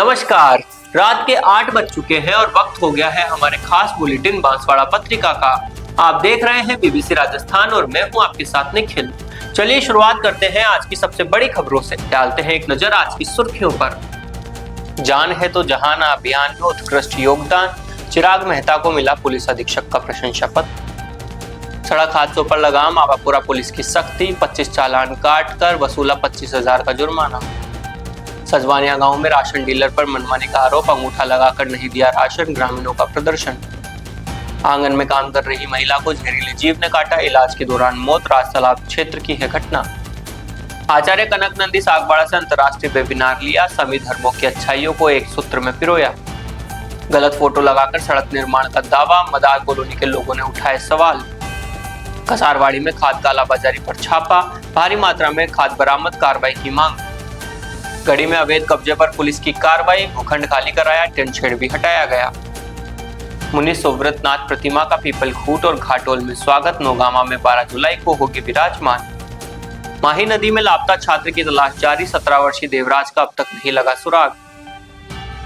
नमस्कार। रात के 8 बज चुके हैं और वक्त हो गया है हमारे खास बुलेटिन बांसवाड़ा पत्रिका का। आप देख रहे हैं बीबीसी राजस्थान और मैं हूं आपके साथ निखिल। चलिए शुरुआत करते हैं आज की सबसे बड़ी खबरों से। डालते हैं एक नजर आज की सुर्खियों पर। जान है तो जहान अभियान में उत्कृष्ट योगदान, चिराग मेहता को मिला पुलिस अधीक्षक का प्रशंसा पत्र। सड़क हादसों पर लगाम, आवापुरा पुलिस की सख्ती, 25 चालान काट कर वसूला 25,000 का जुर्माना। सजवानिया गांव में राशन डीलर पर मनमानी का आरोप, अंगूठा लगाकर नहीं दिया राशन, ग्रामीणों का प्रदर्शन। आंगन में काम कर रही महिला को जहरीले जीव ने काटा, इलाज के दौरान मौत, राजतालाब क्षेत्र की है घटना। आचार्य कनक नंदी सागवाड़ा से अंतर्राष्ट्रीय वेबिनार लिया, सभी धर्मों की अच्छाइयों को एक सूत्र में पिरोया। गलत फोटो लगाकर सड़क निर्माण का दावा, मदार कॉलोनी के लोगों ने उठाए सवाल। कसारवाड़ी में खाद कालाबाजारी पर छापा, भारी मात्रा में खाद बरामद, कार्रवाई की मांग। गढ़ी में अवैध कब्जे पर पुलिस की कार्रवाई, भूखंड खाली कराया, टेंट शेड भी हटाया गया। मुनि सुव्रतनाथ प्रतिमा का पीपल खूट और घाटोल में स्वागत, नौगामा में 12 जुलाई को होगी विराजमान। माही नदी में लापता छात्र की तलाश जारी, 17 वर्षीय देवराज का अब तक नहीं लगा सुराग।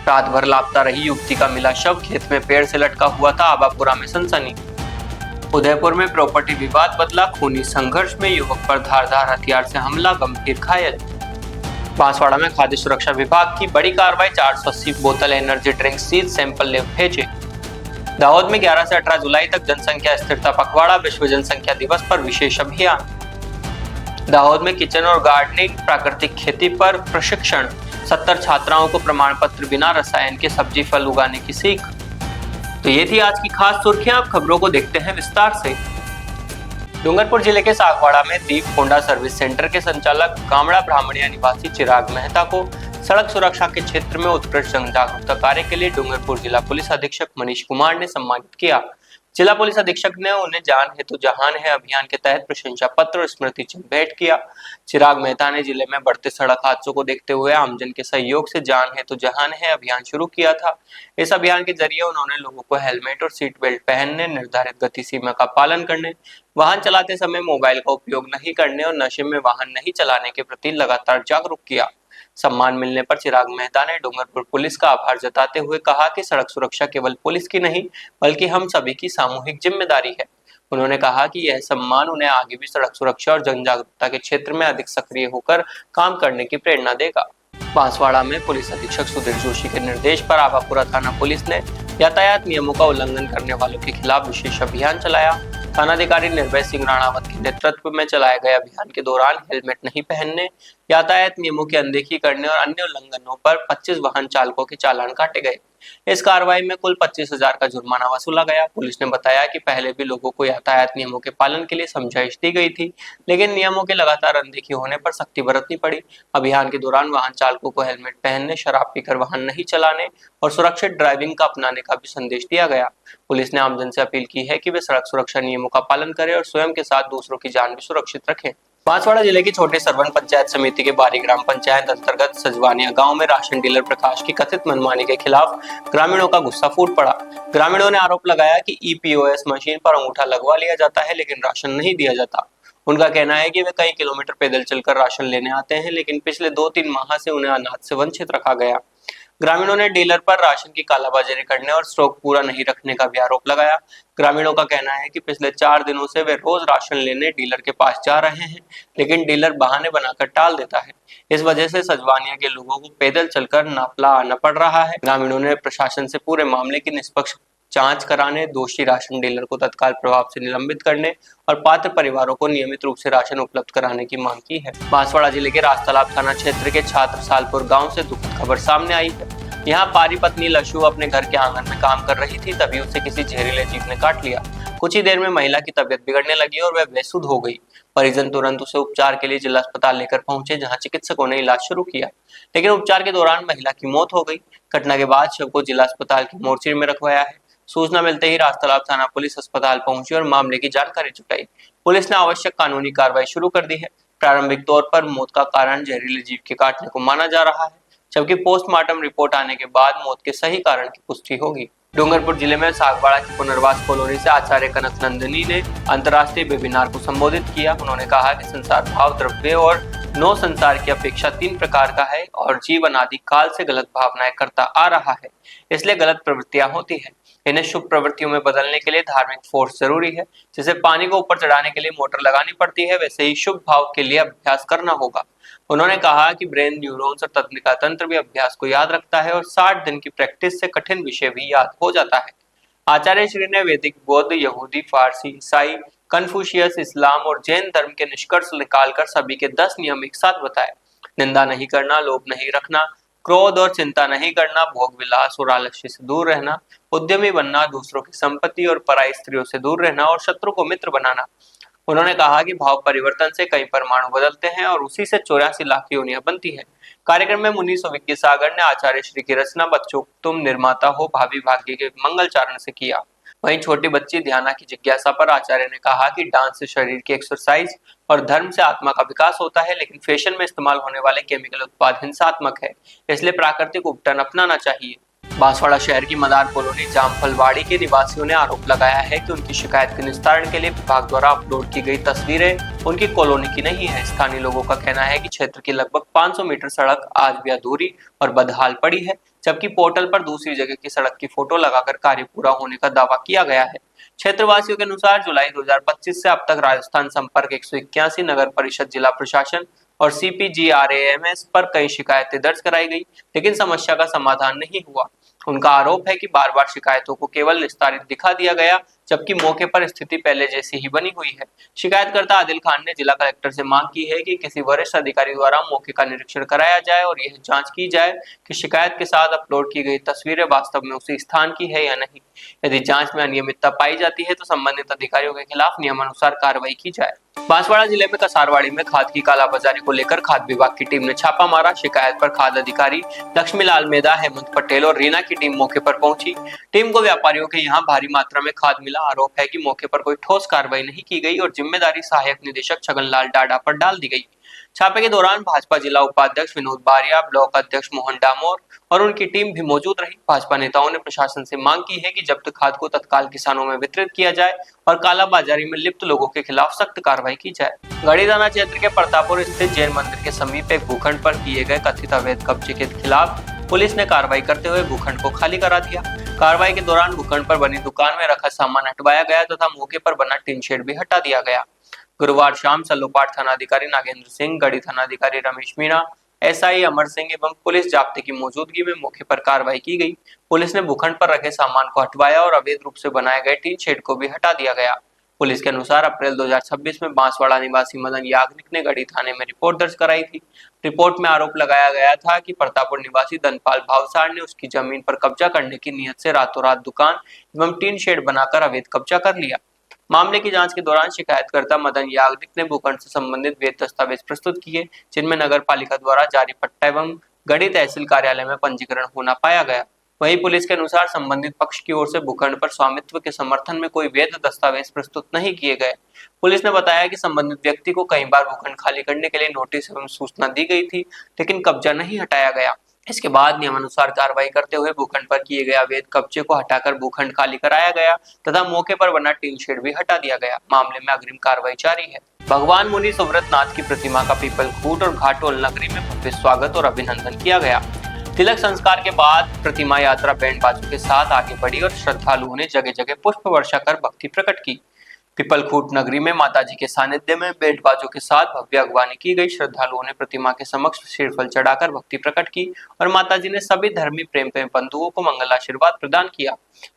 रात भर लापता रही युवती का मिला शव, खेत में पेड़ से लटका हुआ था, आबापुरा में सनसनी। उदयपुर में प्रॉपर्टी विवाद बदला, खूनी संघर्ष में युवक पर धारदार हथियार से हमला, गंभीर घायल। बांसवाड़ा में खाद्य सुरक्षा विभाग की बड़ी कार्रवाई, 480 बोतल एनर्जी ड्रिंक सीज, सैंपल लेब भेजे। दाहोद में 11 से 18 जुलाई तक जनसंख्या स्थिरता पखवाड़ा, विश्व जनसंख्या दिवस पर विशेष अभियान। दाहोद में किचन और गार्डनिंग, प्राकृतिक खेती पर प्रशिक्षण, 70 छात्राओं को प्रमाण पत्र बिना रसायन के सब्जी फल उगाने की सीख। तो ये थी आज की खास सुर्खियां। अब खबरों को देखते हैं विस्तार से। डूंगरपुर जिले के सागवाड़ा में दीप होंडा सर्विस सेंटर के संचालक कामड़ा ब्राह्मणिया निवासी चिराग मेहता को सड़क सुरक्षा के क्षेत्र में उत्कृष्ट जन जागरूकता कार्य के लिए डूंगरपुर जिला पुलिस अधीक्षक मनीष कुमार ने सम्मानित किया। जिला पुलिस अधीक्षक ने उन्हें जान है तो जहान है अभियान के तहत प्रशंसा पत्र और स्मृति चिन्ह भेंट किया। चिराग मेहता ने जिले में बढ़ते सड़क हादसों को देखते हुए आमजन के सहयोग से जान है तो जहान है अभियान शुरू किया था। इस अभियान के जरिए उन्होंने लोगों को हेलमेट और सीट बेल्ट पहनने, निर्धारित गति सीमा का पालन करने, वाहन चलाते समय मोबाइल का उपयोग नहीं करने और नशे में वाहन नहीं चलाने के प्रति लगातार जागरूक किया। सम्मान मिलने पर चिराग मेहता ने डूंगरपुर पुलिस का आभार जताते हुए कहा कि सड़क सुरक्षा केवल पुलिस की नहीं बल्कि हम सभी की सामूहिक जिम्मेदारी है। उन्होंने कहा कि यह सम्मान उन्हें आगे भी सड़क सुरक्षा और जन जागरूकता के क्षेत्र में अधिक सक्रिय होकर काम करने की प्रेरणा देगा। बांसवाड़ा में पुलिस अधीक्षक सुधीर जोशी के निर्देश पर आवापुरा थाना पुलिस ने यातायात नियमों का उल्लंघन करने वालों के खिलाफ विशेष अभियान चलाया। थानाधिकारी निर्भय सिंह राणावत के नेतृत्व में चलाए गए अभियान के दौरान हेलमेट नहीं पहनने, यातायात नियमों की अनदेखी करने और अन्य उल्लंघनों पर 25 वाहन चालकों के चालान काटे गए। इस कार्रवाई में कुल 25,000 का जुर्माना वसूला गया। पुलिस ने बताया कि पहले भी लोगों को यातायात नियमों के पालन के लिए समझाइश दी गई थी, लेकिन नियमों के लगातार अनदेखी होने पर सख्ती बरतनी पड़ी। अभियान के दौरान वाहन चालकों को हेलमेट पहनने, शराब पीकर वाहन नहीं चलाने और सुरक्षित ड्राइविंग का अपनाने का भी संदेश दिया गया। पुलिस ने आमजन से अपील की है कि वे सड़क सुरक्षा नियमों का पालन करें और स्वयं के साथ दूसरों की जान भी सुरक्षित रखें। बांसवाड़ा जिले की छोटे सरवन पंचायत समिति के बारी ग्राम पंचायत अंतर्गत सजवानिया गांव में राशन डीलर प्रकाश की कथित मनमानी के खिलाफ ग्रामीणों का गुस्सा फूट पड़ा। ग्रामीणों ने आरोप लगाया कि ईपीओएस मशीन पर अंगूठा लगवा लिया जाता है लेकिन राशन नहीं दिया जाता। उनका कहना है कि वे कई किलोमीटर पैदल चलकर राशन लेने आते हैं, लेकिन पिछले 2-3 माह से उन्हें अनाज से वंचित रखा गया। ग्रामीणों ने डीलर पर राशन की कालाबाजारी करने और स्टॉक पूरा नहीं रखने का भी आरोप लगाया। ग्रामीणों का कहना है कि पिछले 4 दिनों से वे रोज राशन लेने डीलर के पास जा रहे हैं, लेकिन डीलर बहाने बनाकर टाल देता है। इस वजह से सजवानिया के लोगों को पैदल चलकर नापला आना पड़ रहा है। ग्रामीणों ने प्रशासन से पूरे मामले की निष्पक्ष जांच कराने, दोषी राशन डीलर को तत्काल प्रभाव से निलंबित करने और पात्र परिवारों को नियमित रूप से राशन उपलब्ध कराने की मांग की है। बांसवाड़ा जिले के राजतालाब थाना क्षेत्र के छात्र सालपुर गांव से दुखद खबर सामने आई है। यहाँ पारी पत्नी लशु अपने घर के आंगन में काम कर रही थी, तभी उसे किसी जहरीले जीव ने काट लिया। कुछ ही देर में महिला की तबीयत बिगड़ने लगी और वह बेसुध हो गई। परिजन तुरंत उसे उपचार के लिए जिला अस्पताल लेकर पहुंचे, जहां चिकित्सकों ने इलाज शुरू किया, लेकिन उपचार के दौरान महिला की मौत हो गई। घटना के बाद शव को जिला अस्पताल की मोर्चरी में रखवाया है। सूचना मिलते ही राजतालाब थाना पुलिस अस्पताल पहुंची और मामले की जानकारी जुटाई। पुलिस ने आवश्यक कानूनी कार्रवाई शुरू कर दी है। प्रारंभिक तौर पर मौत का कारण जहरीले जीव के काटने को माना जा रहा है, जबकि पोस्टमार्टम रिपोर्ट आने के बाद मौत के सही कारण की पुष्टि होगी। डूंगरपुर जिले में सागवाड़ा की पुनर्वास कॉलोनी से आचार्य कनक नंदिनी ने अंतर्राष्ट्रीय वेबिनार को संबोधित किया। उन्होंने कहा कि संसार भाव, द्रव्य और नो संसार की अपेक्षा 3 प्रकार का है और जीवन आदि काल से गलत भावनाएं करता आ रहा है, इसलिए गलत प्रवृत्तियां होती है। इन्हें शुभ प्रवृत्तियों में बदलने के लिए धार्मिक फोर्स जरूरी है। जैसे पानी को ऊपर चढ़ाने के लिए मोटर लगानी पड़ती है, वैसे ही शुभ भाव के लिए अभ्यास करना होगा। उन्होंने कहा कि ब्रेन न्यूरॉन्स और तंत्रिका तंत्र भी अभ्यास को याद रखता है और 60 दिन की प्रैक्टिस से कठिन विषय भी याद हो जाता है। आचार्य श्री ने वैदिक, बौद्ध, यहूदी, फारसी, ईसाई, कन्फ्यूशियस, इस्लाम और जैन धर्म के निष्कर्ष निकालकर सभी के 10 नियम एक साथ बताए। निंदा नहीं करना, लोभ नहीं रखना, क्रोध और चिंता नहीं करना, भोग विलास और आलस्य से दूर रहना, उद्यमी बनना, दूसरों की संपत्ति और पराई स्त्रियों से दूर रहना और शत्रु को मित्र बनाना। उन्होंने कहा कि भाव परिवर्तन से कई परमाणु बदलते हैं और उसी से 84 लाख योनियां बनती है। कार्यक्रम में मुनि सुविज्ञ सागर ने आचार्य श्री की रचना बच्चों तुम निर्माता हो भावी भाग्य के मंगलचारण से किया। वहीं छोटी बच्ची ध्याना की जिज्ञासा पर आचार्य ने कहा कि डांस से शरीर की एक्सरसाइज और धर्म से आत्मा का विकास होता है, लेकिन फैशन में इस्तेमाल होने वाले केमिकल उत्पाद हिंसात्मक है, इसलिए प्राकृतिक उपटन अपनाना चाहिए। बांसवाड़ा शहर की मदार कॉलोनी जामफलवाड़ी के निवासियों ने आरोप लगाया है कि उनकी शिकायत के निस्तारण के लिए विभाग द्वारा अपलोड की गई तस्वीरें उनकी कॉलोनी की नहीं है। स्थानीय लोगों का कहना है कि क्षेत्र की लगभग 500 मीटर सड़क आज भी अधूरी और बदहाल पड़ी है, जबकि पोर्टल पर दूसरी जगह की सड़क की फोटो लगाकर कार्य पूरा होने का दावा किया गया है। क्षेत्रवासियों के अनुसार जुलाई 2025 से अब तक राजस्थान संपर्क 181, नगर परिषद, जिला प्रशासन और CPGRAMS पर कई शिकायतें दर्ज कराई गई, लेकिन समस्या का समाधान नहीं हुआ। उनका आरोप है कि बार बार शिकायतों को केवल निस्तारित दिखा दिया गया, जबकि मौके पर स्थिति पहले जैसी ही बनी हुई है। शिकायतकर्ता आदिल खान ने जिला कलेक्टर से मांग की है कि किसी वरिष्ठ अधिकारी द्वारा मौके का निरीक्षण कराया जाए और यह जांच की जाए कि शिकायत के साथ अपलोड की गई तस्वीरें वास्तव में उसी स्थान की है या नहीं। यदि जांच में अनियमितता पाई जाती है तो संबंधित अधिकारियों के खिलाफ नियमानुसार कार्रवाई की जाए। बांसवाड़ा जिले में कसारवाड़ी में खाद की कालाबाजारी को लेकर खाद्य विभाग की टीम ने छापा मारा। शिकायत पर खाद्य अधिकारी लक्ष्मीलाल मेधा, हेमंत पटेल और रीना की टीम मौके पर पहुंची। टीम को व्यापारियों के यहाँ भारी मात्रा में खाद मिला। आरोप है कि मौके पर कोई ठोस कार्रवाई नहीं की गई और जिम्मेदारी सहायक निदेशक छगनलाल डाडा पर डाल दी गई। छापे के दौरान भाजपा जिला उपाध्यक्ष विनोद बारिया, ब्लॉक अध्यक्ष मोहन डामोर और उनकी टीम भी मौजूद रही। भाजपा नेताओं ने प्रशासन से मांग की है कि जब्त खाद को तत्काल किसानों में वितरित किया जाए और कालाबाजारी में लिप्त लोगों के खिलाफ सख्त कार्रवाई की जाए। गढ़ी थाना क्षेत्र के प्रतापपुर स्थित जैन मंदिर के समीप एक भूखंड पर किए गए कथित अवैध कब्जे के खिलाफ पुलिस ने कार्रवाई करते हुए भूखंड को खाली करा दिया। कार्रवाई के दौरान भूखंड पर बनी दुकान में रखा सामान हटवाया गया तथा मौके पर बना टीन शेड भी हटा दिया गया। गुरुवार शाम सल्लूपाठ थानाधिकारी नागेंद्र सिंह, गढ़ी थानाधिकारी रमेश मीणा, SI अमर सिंह एवं पुलिस जाब्ते की मौजूदगी में मौके पर कार्रवाई की गई। पुलिस ने भूखंड पर रखे सामान को हटवाया और अवैध रूप से बनाए गए टीन शेड को भी हटा दिया गया। पुलिस के अनुसार अप्रैल 2026 में बांसवाड़ा निवासी मदन याग्निक ने गढ़ी थाने में रिपोर्ट दर्ज कराई थी। रिपोर्ट में आरोप लगाया गया था कि प्रतापपुर निवासी धनपाल भावसार ने उसकी जमीन पर कब्जा करने की नीयत से रातों रात दुकान एवं टीन शेड बनाकर अवैध कब्जा कर लिया। मामले की जांच के दौरान शिकायतकर्ता मदन याग्निक ने भूखंड से संबंधित वैध दस्तावेज प्रस्तुत किए, जिनमें नगर पालिका द्वारा जारी पट्टा एवं गढ़ी तहसील कार्यालय में पंजीकरण होना पाया गया। वहीं पुलिस के अनुसार संबंधित पक्ष की ओर से भूखंड पर स्वामित्व के समर्थन में कोई वैध दस्तावेज प्रस्तुत नहीं किए गए। पुलिस ने बताया कि संबंधित व्यक्ति को कई बार भूखंड खाली करने के लिए नोटिस एवं सूचना दी गई थी, लेकिन कब्जा नहीं हटाया गया। इसके बाद नियमानुसार कार्रवाई करते हुए भूखंड पर किए गए अवैध कब्जे को हटाकर भूखंड खाली कराया गया तथा मौके पर बना टीन शेड भी हटा दिया गया। मामले में अग्रिम कार्रवाई जारी है। भगवान मुनि सुव्रत नाथ की प्रतिमा का पीपलखूट और घाटोल नगरी में भव्य स्वागत और अभिनंदन किया गया। तिलक संस्कार के बाद प्रतिमा यात्रा बैंड बाजों के साथ आगे बढ़ी और श्रद्धालुओं ने जगह जगह पुष्प वर्षा कर भक्ति प्रकट की। पीपलखूट नगरी में माताजी के सानिध्य में बैंड बाजों के साथ भव्य अगवानी की गई। श्रद्धालुओं ने प्रतिमा के समक्ष श्रीफल चढ़ाकर भक्ति प्रकट की और माताजी ने सभी धर्मी प्रेम बंधुओं को मंगल आशीर्वाद प्रदान किया।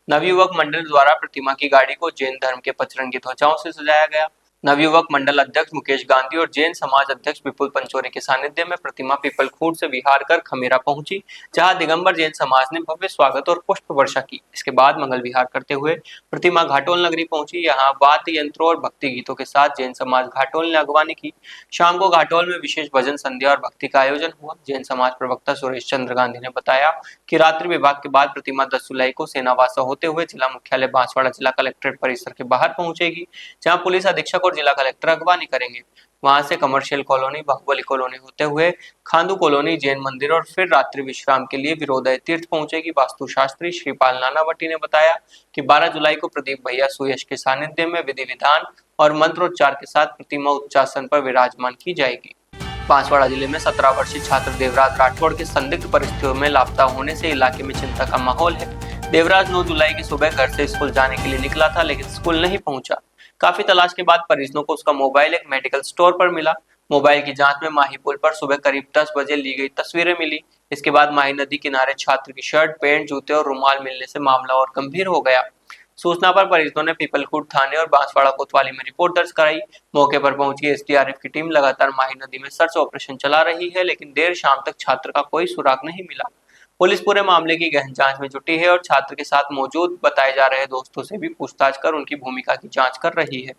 नवयुवक मंडल द्वारा प्रतिमा की गाड़ी को जैन धर्म के पचरंगी ध्वजाओं से सजाया गया। नवयुवक मंडल अध्यक्ष मुकेश गांधी और जैन समाज अध्यक्ष विपुल पंचोरी के सानिध्य में प्रतिमा पीपलखूट से विहार कर खमेरा पहुंची, जहां दिगंबर जैन समाज ने भव्य स्वागत और पुष्प वर्षा की। इसके बाद मंगल विहार करते हुए प्रतिमा घाटोल नगरी पहुंची। यहाँ वाद्य यंत्रों और भक्ति गीतों के साथ जैन समाज घाटोल ने अगवानी की। शाम को घाटोल में विशेष भजन संध्या और भक्ति का आयोजन हुआ। जैन समाज प्रवक्ता सुरेश चंद्र गांधी ने बताया कि रात्रि विभाग के बाद प्रतिमा 10 जुलाई को सेनावासा होते हुए जिला मुख्यालय बांसवाड़ा जिला कलेक्ट्रेट परिसर के बाहर पहुंचेगी, जहां पुलिस अधीक्षक और जिला कलेक्टर अगवानी करेंगे। वहां से कमर्शियल कॉलोनी, बाहुबली कॉलोनी होते हुए खांदू कॉलोनी, जैन मंदिर और फिर रात्रि विश्राम के लिए विरोधय तीर्थ पहुंचेगी। वास्तुशास्त्री श्रीपाल नानावटी ने बताया कि 12 जुलाई को प्रदीप भैया सुयश के सानिध्य में विधि विधान और मंत्रोच्चार के साथ प्रतिमा उच्चासन पर विराजमान की जाएगी। बांसवाड़ा जिले में 17 वर्षीय छात्र देवराज राठौड़ के संदिग्ध परिस्थितियों में लापता होने से इलाके में चिंता का माहौल है। देवराज 9 जुलाई की सुबह घर से स्कूल जाने के लिए निकला था, लेकिन स्कूल नहीं पहुंचा। काफी तलाश के बाद परिजनों को उसका मोबाइल एक मेडिकल स्टोर पर मिला। मोबाइल की जांच में माही पुल पर सुबह करीब 10 बजे ली गई तस्वीरें मिली। इसके बाद माही नदी किनारे छात्र की शर्ट, पैंट, जूते और रुमाल मिलने से मामला और गंभीर हो गया। सूचना पर परिजनों ने पीपलखुर्द थाने और बांसवाड़ा कोतवाली में रिपोर्ट दर्ज कराई। मौके पर पहुंची एसडीआरएफ की टीम लगातार माही नदी में सर्च ऑपरेशन चला रही है, लेकिन देर शाम तक छात्र का कोई सुराग नहीं मिला। पुलिस पूरे मामले की गहन जांच में जुटी है और छात्र के साथ मौजूद बताए जा रहे दोस्तों से भी पूछताछ कर उनकी भूमिका की जांच कर रही है।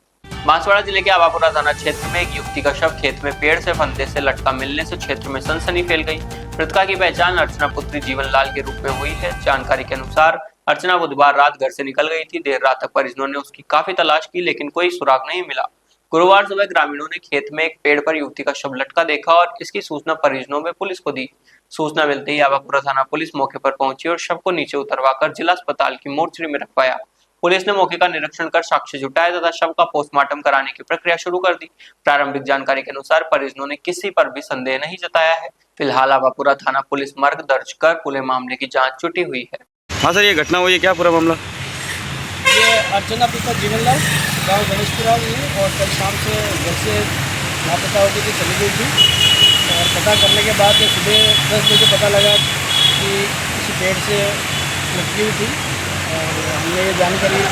बांसवाड़ा जिले के आवापुरा थाना क्षेत्र में एक युवती का शव खेत में पेड़ से फंदे से लटका मिलने से क्षेत्र में सनसनी फैल गई। मृतका की पहचान अर्चना पुत्री जीवनलाल के रूप में हुई है। जानकारी के अनुसार अर्चना बुधवार रात घर से निकल गई थी। देर रात तक परिजनों ने उसकी काफी तलाश की, लेकिन कोई सुराग नहीं मिला। गुरुवार सुबह ग्रामीणों ने खेत में एक पेड़ पर युवती का शव लटका देखा और इसकी सूचना परिजनों में पुलिस को दी। सूचना मिलते ही आवापुरा थाना पुलिस मौके पर पहुंची और शव को नीचे उतरवाकर जिला अस्पताल की मोर्चरी में रखवाया। पुलिस ने मौके का निरीक्षण कर साक्ष्य जुटाया तथा शव का पोस्टमार्टम कराने की प्रक्रिया शुरू कर दी। प्रारंभिक जानकारी के अनुसार परिजनों ने किसी पर भी संदेह नहीं जताया है। फिलहाल आवापुरा थाना पुलिस मर्ग दर्ज कर पूरे मामले की जांच जुटी हुई है। हाँ सर, ये घटना हुई है, क्या पूरा मामला? ये अर्चना पिता जीवनलाल गाँव गणेशपुरा में और कल शाम से घर से लापता होकर के चली गई थी और पता करने के बाद सुबह 10 बजे पता लगा कि किसी पेड़ से लटकी हुई थी और हमने ये जानकारी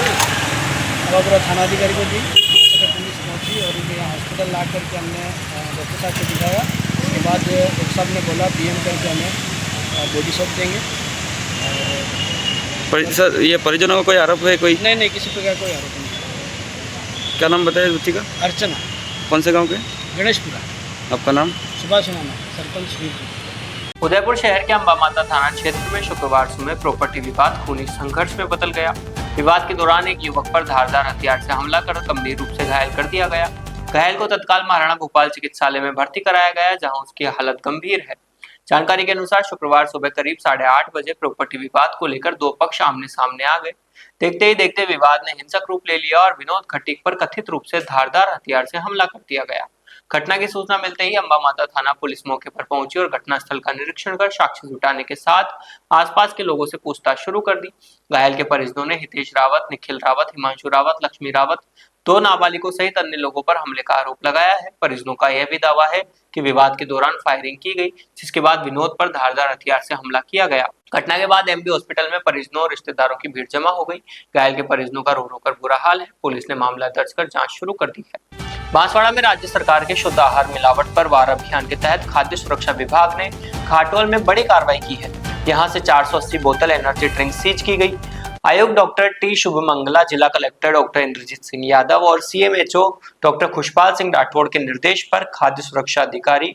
आवापुरा थानाधिकारी को दी। तो पुलिस पहुंची और इन्हें हॉस्पिटल ला करके हमने डॉक्टर साहब को दिखाया। उसके बाद डॉक्टर साहब ने बोला पीएम करके हमें बॉडी सौंप देंगे। सर, ये परिजनों का कोई आरोप है? कोई नहीं, किसी प्रकार कोई आरोप नहीं। क्या नाम बताया बच्ची का? अर्चना। कौन से गांव के? गणेशपुरा। आपका नाम? सुभाष नाम है, सरपंच श्रीपुर। उदयपुर शहर के अंबा माता थाना क्षेत्र में शुक्रवार सुबह प्रॉपर्टी विवाद खूनी संघर्ष में बदल गया। विवाद के दौरान एक युवक पर धारदार हथियार से हमला कर गंभीर रूप से घायल कर दिया गया। घायल को तत्काल महाराणा भोपाल चिकित्सालय में भर्ती कराया गया, जहां उसकी हालत गंभीर है। जानकारी के अनुसार शुक्रवार सुबह करीब 8:30 बजे प्रॉपर्टी विवाद को लेकर दो पक्ष आमने सामने आ गए। देखते ही देखते विवाद ने हिंसक रूप ले लिया और विनोद खटीक पर कथित रूप से धारदार हथियार से हमला कर दिया गया। घटना की सूचना मिलते ही अंबा माता थाना पुलिस मौके पर पहुंची और घटनास्थल का निरीक्षण कर साक्ष्य जुटाने के साथ आसपास के लोगों से पूछताछ शुरू कर दी। घायल के परिजनों ने हितेश रावत, निखिल रावत, हिमांशु रावत, लक्ष्मी रावत, 2 नाबालिगों सहित अन्य लोगों पर हमले का आरोप लगाया है। परिजनों का यह भी दावा है कि विवाद के दौरान फायरिंग की गई, जिसके बाद विनोद पर धारदार हथियार से हमला किया गया। घटना के बाद एमबी हॉस्पिटल में परिजनों और रिश्तेदारों की भीड़ जमा हो गई। घायल के परिजनों का रो रो कर बुरा हाल है। पुलिस ने मामला दर्ज कर जांच शुरू कर दी है। बांसवाड़ा में राज्य सरकार के शुद्ध आहार मिलावट पर वार अभियान के तहत खाद्य सुरक्षा विभाग ने घाटोल में बड़ी कार्रवाई की है। यहां से 480 बोतल एनर्जी ड्रिंक सीज की गई। आयुक्त डॉक्टर टी शुभमंगला, जिला कलेक्टर डॉक्टर इंद्रजीत सिंह यादव और सीएमएचओ डॉक्टर खुशपाल सिंह राठौड़ के निर्देश पर खाद्य सुरक्षा अधिकारी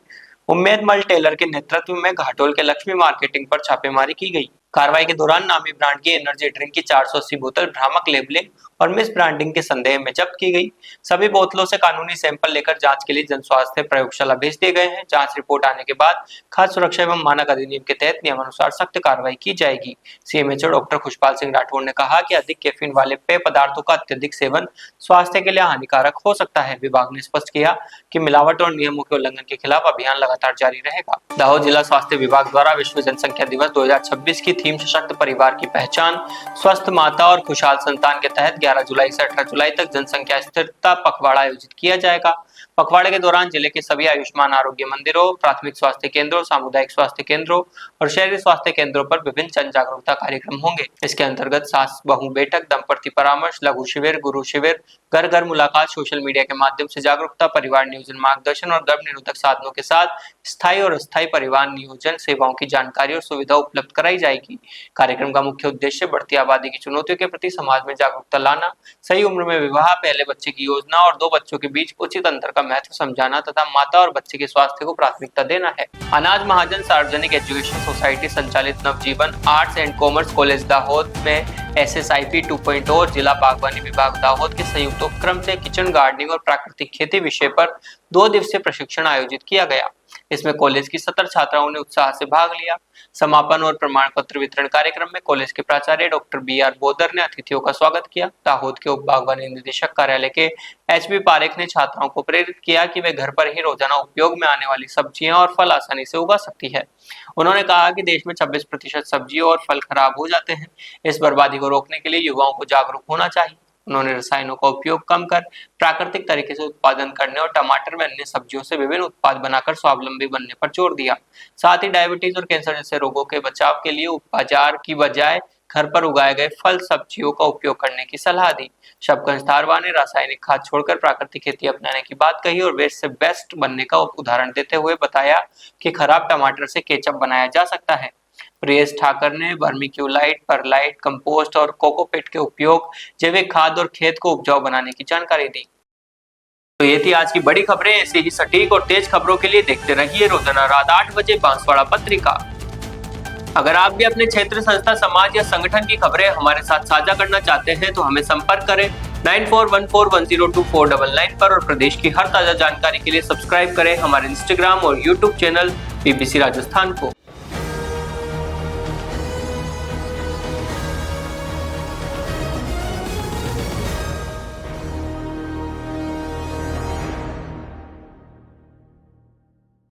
उम्मेद मल टेलर के नेतृत्व में घाटोल के लक्ष्मी मार्केटिंग पर छापेमारी की गई। कार्रवाई के दौरान नामी ब्रांड की एनर्जी ड्रिंक की 480 बोतल भ्रामक लेबलिंग और मिस ब्रांडिंग के संदेह में जब्त की गई। सभी बोतलों से कानूनी सैंपल लेकर जांच के लिए जन स्वास्थ्य प्रयोगशाला भेज दिए गए हैं। जांच रिपोर्ट आने के बाद खाद्य सुरक्षा एवं मानक अधिनियम के तहत नियमानुसार सख्त कार्रवाई की जाएगी। सीएमएचओ डॉक्टर खुशपाल सिंह राठौड़ ने कहा कि अधिक कैफीन वाले पेय पदार्थों का अत्यधिक सेवन स्वास्थ्य के लिए हानिकारक हो सकता है। विभाग ने स्पष्ट किया कि मिलावट और नियमों के उल्लंघन के खिलाफ अभियान लगातार जारी रहेगा। दाहोद जिला स्वास्थ्य विभाग द्वारा विश्व जनसंख्या दिवस 2026 की थीम सशक्त परिवार की पहचान, स्वस्थ माता और खुशहाल संतान के तहत 11 जुलाई से 18 जुलाई तक जनसंख्या स्थिरता पखवाड़ा आयोजित किया जाएगा। पखवाड़े के दौरान जिले के सभी आयुष्मान आरोग्य मंदिरों, प्राथमिक स्वास्थ्य केंद्रों, सामुदायिक स्वास्थ्य केंद्रों और शहरी स्वास्थ्य केंद्रों पर विभिन्न जन जागरूकता कार्यक्रम होंगे। इसके अंतर्गत सास बहू बैठक, दंपति परामर्श, लघु शिविर, गुरु शिविर, घर घर मुलाकात, सोशल मीडिया के माध्यम से जागरूकता, परिवार नियोजन मार्गदर्शन और गर्भ निरोधक साधनों के साथ स्थायी और अस्थायी परिवार नियोजन सेवाओं की जानकारी और सुविधा उपलब्ध कराई जाएगी। कार्यक्रम का मुख्य उद्देश्य बढ़ती आबादी की चुनौतियों के प्रति समाज में जागरूकता लाना, सही उम्र में विवाह, पहले बच्चे की योजना और 2 बच्चों के बीच उचित अंतर का महत्व समझाना तथा माता और बच्चे के स्वास्थ्य को प्राथमिकता देना है। अनाज महाजन सार्वजनिक एजुकेशन सोसाइटी संचालित Navjeevan arts and commerce college Dahod में SSIP 2.0 और जिला बागवानी विभाग दाहोद के संयुक्त उपक्रम से किचन गार्डनिंग और प्राकृतिक खेती विषय पर 2 दिवसीय प्रशिक्षण आयोजित किया गया। इसमें कॉलेज की 70 छात्राओं ने उत्साह से भाग लिया। समापन और प्रमाण पत्र वितरण कार्यक्रम में कॉलेज के प्राचार्य डॉक्टर BR बोदर ने अतिथियों का स्वागत किया। दाहोद के उप बागवानी निदेशक कार्यालय के HB पारेख ने छात्राओं को प्रेरित किया कि वे घर पर ही रोजाना उपयोग में आने वाली सब्जियां और फल आसानी से उगा सकती है। उन्होंने कहा कि देश में 26% सब्जियां और फल खराब हो जाते हैं। इस बर्बादी को रोकने के लिए युवाओं को जागरूक होना चाहिए। उन्होंने रसायनों का उपयोग कम कर प्राकृतिक तरीके से उत्पादन करने और टमाटर व अन्य सब्जियों से विभिन्न उत्पाद बनाकर स्वावलंबी बनने पर जोर दिया। साथ ही डायबिटीज और कैंसर जैसे रोगों के बचाव के लिए बाजार की बजाय घर पर उगाए गए फल सब्जियों का उपयोग करने की सलाह दी। शबकंज थारवा ने रासायनिक खाद छोड़कर प्राकृतिक खेती अपनाने की बात कही और वेस्ट से बेस्ट बनने का उदाहरण देते हुए बताया कि खराब टमाटर से केचप बनाया जा सकता है। प्रियेश ठाकर ने वर्मीक्यूलाइट, परलाइट, कंपोस्ट और कोकोपिट के उपयोग, जैविक खाद और खेत को उपजाऊ बनाने की जानकारी दी। तो ये थी आज की बड़ी खबरें। ऐसे ही सटीक और तेज खबरों के लिए देखते रहिए रोजाना रात 8 बजे बांसवाड़ा पत्रिका। अगर आप भी अपने क्षेत्र, संस्था, समाज या संगठन की खबरें हमारे साथ साझा करना चाहते हैं तो हमें संपर्क करें 9414102499 पर और प्रदेश की हर ताजा जानकारी के लिए सब्सक्राइब करें हमारे इंस्टाग्राम और यूट्यूब चैनल BBC राजस्थान को।